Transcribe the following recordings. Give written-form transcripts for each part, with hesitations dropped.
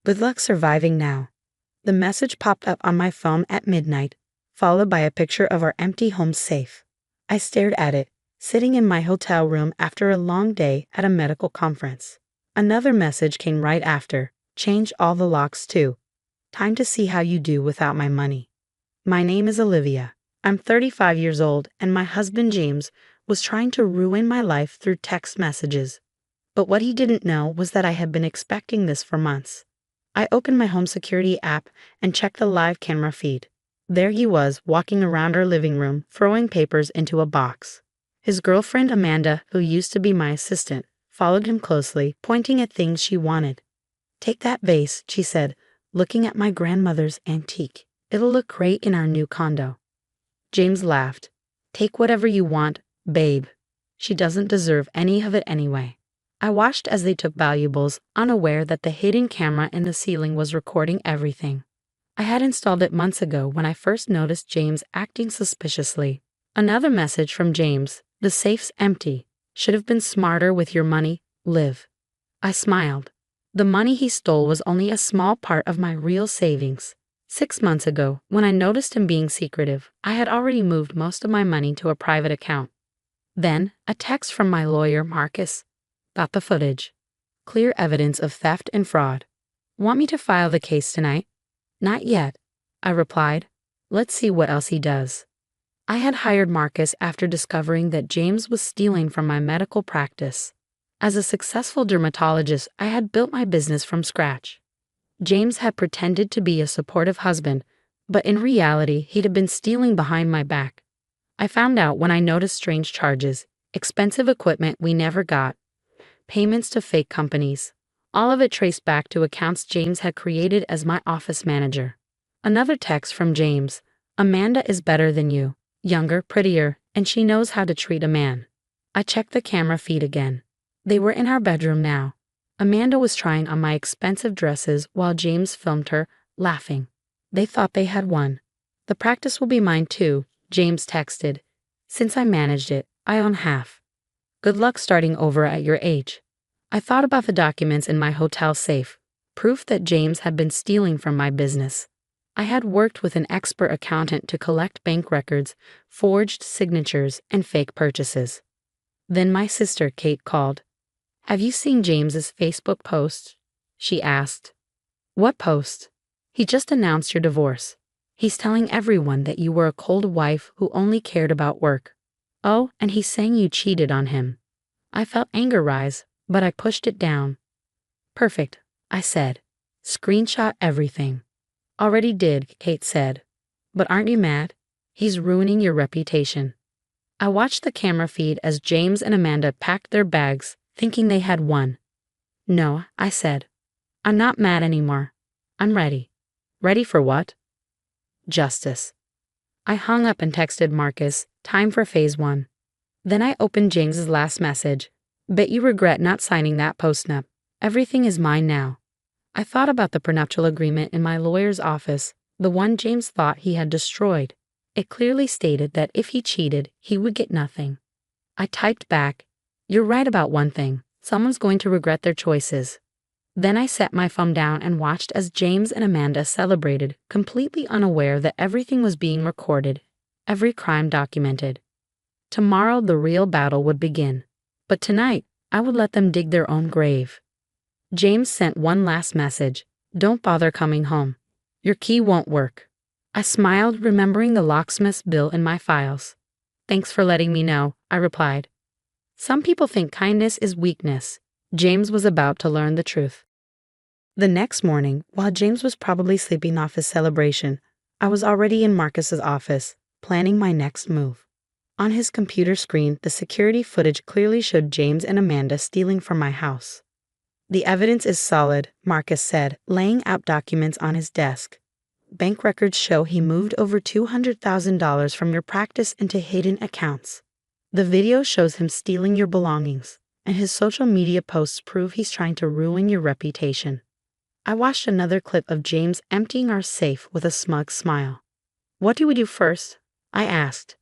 Good luck surviving now. The message popped up on my phone at midnight, followed by a picture of our empty home safe. I stared at it, sitting in my hotel room after a long day at a medical conference. Another message came right after. Change all the locks too. Time to see how you do without my money. My name is Olivia. I'm 35 years old, and my husband James was trying to ruin my life through text messages. But what he didn't know was that I had been expecting this for months. I opened my home security app and checked the live camera feed. There he was, walking around our living room, throwing papers into a box. His girlfriend Amanda, who used to be my assistant, followed him closely, pointing at things she wanted. "Take that vase," she said, looking at my grandmother's antique. "It'll look great in our new condo." James laughed. "Take whatever you want, babe. She doesn't deserve any of it anyway." I watched as they took valuables, unaware that the hidden camera in the ceiling was recording everything. I had installed it months ago when I first noticed James acting suspiciously. Another message from James: "The safe's empty. Should have been smarter with your money, Liv." I smiled. The money he stole was only a small part of my real savings. 6 months ago, when I noticed him being secretive, I had already moved most of my money to a private account. Then, a text from my lawyer, Marcus. Got the footage. Clear evidence of theft and fraud. "Want me to file the case tonight?" "Not yet," I replied. "Let's see what else he does." I had hired Marcus after discovering that James was stealing from my medical practice. As a successful dermatologist, I had built my business from scratch. James had pretended to be a supportive husband, but in reality, he'd have been stealing behind my back. I found out when I noticed strange charges, expensive equipment we never got, payments to fake companies, all of it traced back to accounts James had created as my office manager. Another text from James: "Amanda is better than you, younger, prettier, and she knows how to treat a man." I checked the camera feed again. They were in our bedroom now. Amanda was trying on my expensive dresses while James filmed her, laughing. They thought they had won. "The practice will be mine too," James texted. "Since I managed it, I own half. Good luck starting over at your age." I thought about the documents in my hotel safe, proof that James had been stealing from my business. I had worked with an expert accountant to collect bank records, forged signatures, and fake purchases. Then my sister, Kate, called. "Have you seen James's Facebook post?" she asked. "What post?" "He just announced your divorce. He's telling everyone that you were a cold wife who only cared about work. Oh, and he's saying you cheated on him." I felt anger rise, but I pushed it down. "Perfect," I said. "Screenshot everything." "Already did," Kate said. "But aren't you mad? He's ruining your reputation." I watched the camera feed as James and Amanda packed their bags, thinking they had won. "No," I said. "I'm not mad anymore. I'm ready." "Ready for what?" "Justice." I hung up and texted Marcus, time for phase 1. Then I opened James's last message. "Bet you regret not signing that postnup. Everything is mine now." I thought about the prenuptial agreement in my lawyer's office, the one James thought he had destroyed. It clearly stated that if he cheated, he would get nothing. I typed back, "You're right about one thing. Someone's going to regret their choices." Then I set my phone down and watched as James and Amanda celebrated, completely unaware that everything was being recorded, every crime documented. Tomorrow the real battle would begin. But tonight, I would let them dig their own grave. James sent one last message: "Don't bother coming home. Your key won't work." I smiled, remembering the locksmith's bill in my files. "Thanks for letting me know," I replied. Some people think kindness is weakness. James was about to learn the truth. The next morning, while James was probably sleeping off his celebration, I was already in Marcus's office, planning my next move. On his computer screen, the security footage clearly showed James and Amanda stealing from my house. "The evidence is solid," Marcus said, laying out documents on his desk. "Bank records show he moved over $200,000 from your practice into hidden accounts. The video shows him stealing your belongings, and his social media posts prove he's trying to ruin your reputation." I watched another clip of James emptying our safe with a smug smile. "What do we do first?" I asked.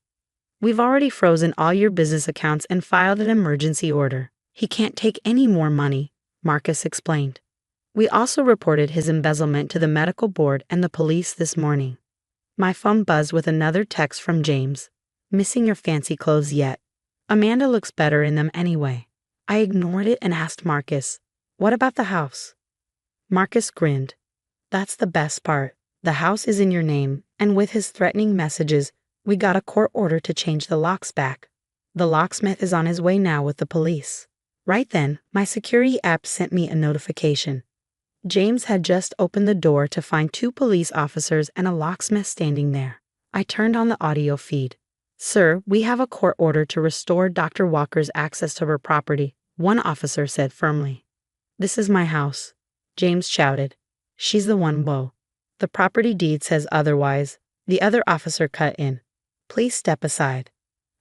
"We've already frozen all your business accounts and filed an emergency order. He can't take any more money," Marcus explained. We also reported his embezzlement to the medical board and the police this morning. My phone buzzed with another text from James. Missing your fancy clothes yet? Amanda looks better in them anyway. I ignored it and asked Marcus, what about the house? Marcus grinned. That's the best part. The house is in your name, and with his threatening messages, we got a court order to change the locks back. The locksmith is on his way now with the police. Right then, my security app sent me a notification. James had just opened the door to find 2 police officers and a locksmith standing there. I turned on the audio feed. Sir, we have a court order to restore Dr. Walker's access to her property, one officer said firmly. This is my house, James shouted. She's the one, Bo. The property deed says otherwise. The other officer cut in. Please step aside.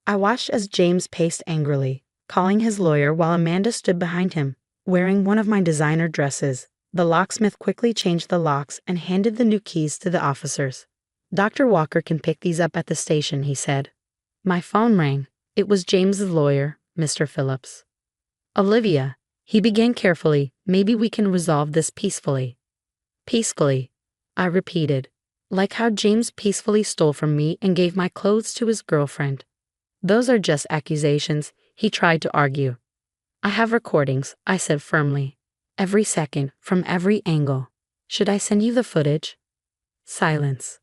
I watched as James paced angrily, calling his lawyer while Amanda stood behind him, wearing one of my designer dresses. The locksmith quickly changed the locks and handed the new keys to the officers. Dr. Walker can pick these up at the station, he said. My phone rang. It was James's lawyer, Mr. Phillips. Olivia, he began carefully, maybe we can resolve this peacefully. Peacefully, I repeated, like how James peacefully stole from me and gave my clothes to his girlfriend. Those are just accusations, he tried to argue. I have recordings, I said firmly. Every second, from every angle. Should I send you the footage? Silence.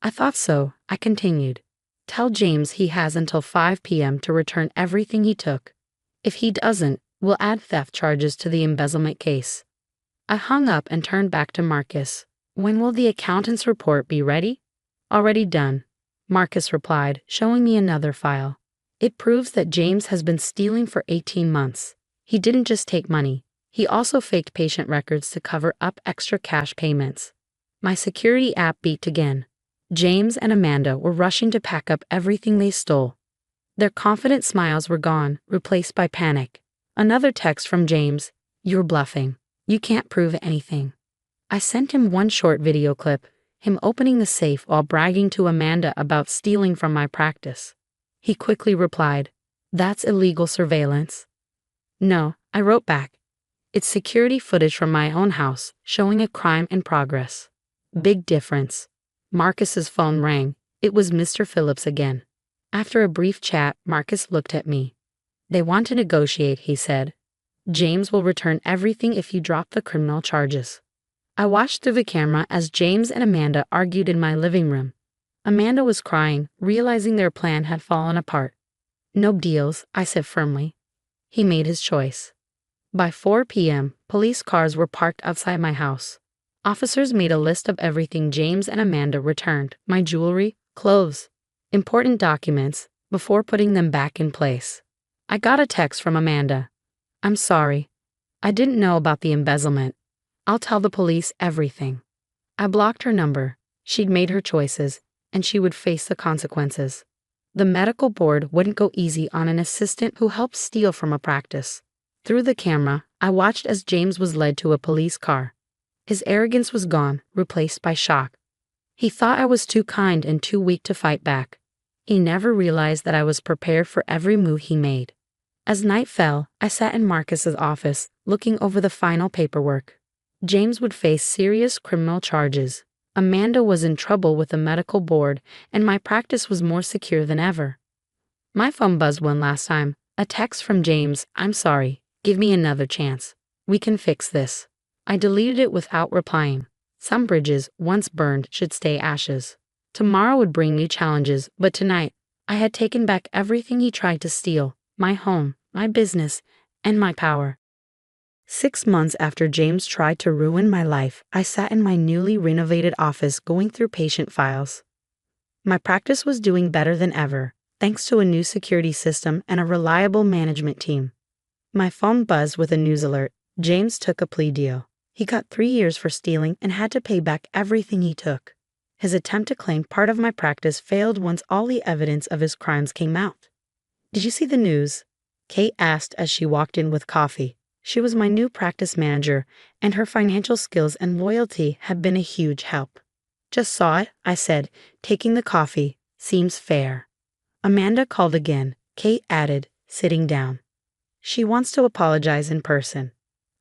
I thought so, I continued. Tell James he has until 5 p.m. to return everything he took. If he doesn't, we'll add theft charges to the embezzlement case. I hung up and turned back to Marcus. When will the accountant's report be ready? Already done, Marcus replied, showing me another file. It proves that James has been stealing for 18 months. He didn't just take money. He also faked patient records to cover up extra cash payments. My security app beeped again. James and Amanda were rushing to pack up everything they stole. Their confident smiles were gone, replaced by panic. Another text from James. You're bluffing. You can't prove anything. I sent him one short video clip, him opening the safe while bragging to Amanda about stealing from my practice. He quickly replied, That's illegal surveillance. No, I wrote back. It's security footage from my own house, showing a crime in progress. Big difference. Marcus's phone rang. It was Mr. Phillips again. After a brief chat, Marcus looked at me. They want to negotiate, he said. James will return everything if you drop the criminal charges. I watched through the camera as James and Amanda argued in my living room. Amanda was crying, realizing their plan had fallen apart. No deals, I said firmly. He made his choice. By 4 p.m., police cars were parked outside my house. Officers made a list of everything James and Amanda returned, my jewelry, clothes, important documents, before putting them back in place. I got a text from Amanda. I'm sorry. I didn't know about the embezzlement. I'll tell the police everything. I blocked her number. She'd made her choices, and she would face the consequences. The medical board wouldn't go easy on an assistant who helped steal from a practice. Through the camera, I watched as James was led to a police car. His arrogance was gone, replaced by shock. He thought I was too kind and too weak to fight back. He never realized that I was prepared for every move he made. As night fell, I sat in Marcus's office, looking over the final paperwork. James would face serious criminal charges. Amanda was in trouble with the medical board, and my practice was more secure than ever. My phone buzzed one last time. A text from James, I'm sorry. Give me another chance. We can fix this. I deleted it without replying. Some bridges, once burned, should stay ashes. Tomorrow would bring new challenges, but tonight, I had taken back everything he tried to steal. My home, my business, and my power. 6 months after James tried to ruin my life, I sat in my newly renovated office going through patient files. My practice was doing better than ever, thanks to a new security system and a reliable management team. My phone buzzed with a news alert. James took a plea deal. He got 3 years for stealing and had to pay back everything he took. His attempt to claim part of my practice failed once all the evidence of his crimes came out. Did you see the news? Kate asked as she walked in with coffee. She was my new practice manager, and her financial skills and loyalty had been a huge help. Just saw it, I said, taking the coffee. Seems fair. Amanda called again. Kate added, sitting down. She wants to apologize in person.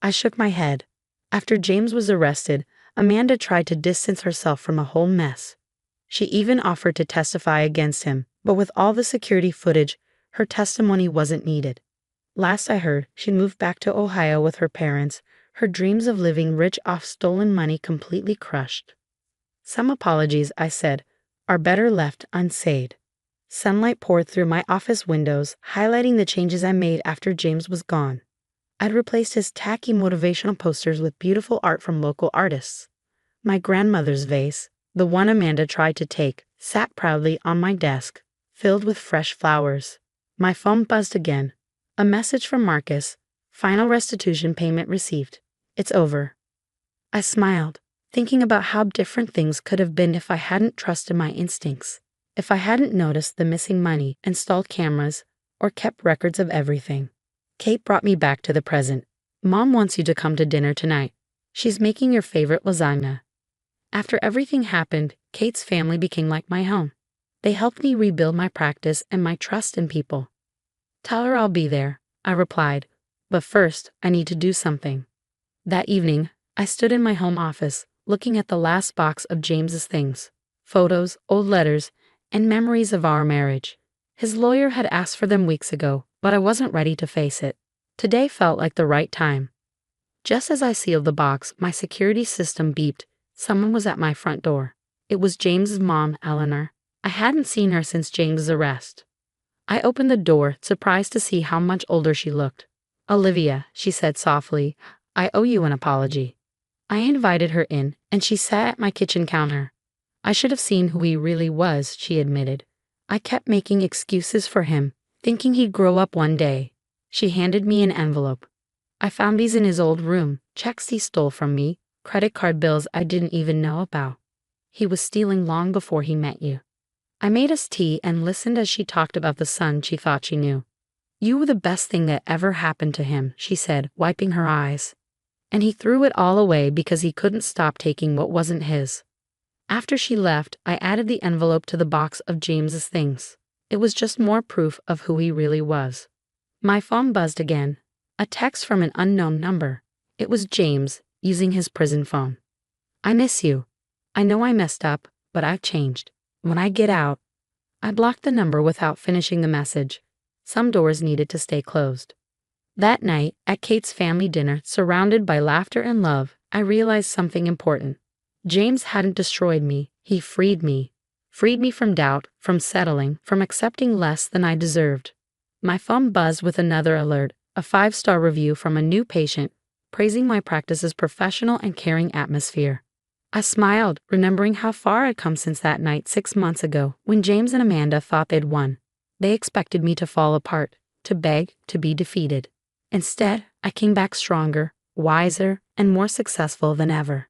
I shook my head. After James was arrested, Amanda tried to distance herself from a whole mess. She even offered to testify against him, but with all the security footage, her testimony wasn't needed. Last I heard, she moved back to Ohio with her parents, her dreams of living rich off stolen money completely crushed. Some apologies, I said, are better left unsaid. Sunlight poured through my office windows, highlighting the changes I made after James was gone. I'd replaced his tacky motivational posters with beautiful art from local artists. My grandmother's vase, the one Amanda tried to take, sat proudly on my desk, filled with fresh flowers. My phone buzzed again. A message from Marcus. Final restitution payment received. It's over. I smiled, thinking about how different things could have been if I hadn't trusted my instincts, if I hadn't noticed the missing money, installed cameras, or kept records of everything. Kate brought me back to the present. Mom wants you to come to dinner tonight. She's making your favorite lasagna. After everything happened, Kate's family became like my home. They helped me rebuild my practice and my trust in people. Tell her I'll be there, I replied, but first I need to do something. That evening, I stood in my home office, looking at the last box of James's things, photos, old letters, and memories of our marriage. His lawyer had asked for them weeks ago, but I wasn't ready to face it. Today felt like the right time. Just as I sealed the box, my security system beeped. Someone was at my front door. It was James's mom, Eleanor. I hadn't seen her since James's arrest. I opened the door, surprised to see how much older she looked. Olivia, she said softly, I owe you an apology. I invited her in, and she sat at my kitchen counter. I should have seen who he really was, she admitted. I kept making excuses for him, thinking he'd grow up one day. She handed me an envelope. I found these in his old room, checks he stole from me, credit card bills I didn't even know about. He was stealing long before he met you. I made us tea and listened as she talked about the son she thought she knew. You were the best thing that ever happened to him, she said, wiping her eyes. And he threw it all away because he couldn't stop taking what wasn't his. After she left, I added the envelope to the box of James's things. It was just more proof of who he really was. My phone buzzed again. A text from an unknown number. It was James, using his prison phone. I miss you. I know I messed up, but I've changed. When I get out, I blocked the number without finishing the message. Some doors needed to stay closed. That night, at Kate's family dinner, surrounded by laughter and love, I realized something important. James hadn't destroyed me, he freed me. Freed me from doubt, from settling, from accepting less than I deserved. My phone buzzed with another alert, a 5-star review from a new patient, praising my practice's professional and caring atmosphere. I smiled, remembering how far I'd come since that night 6 months ago, when James and Amanda thought they'd won. They expected me to fall apart, to beg, to be defeated. Instead, I came back stronger, wiser, and more successful than ever.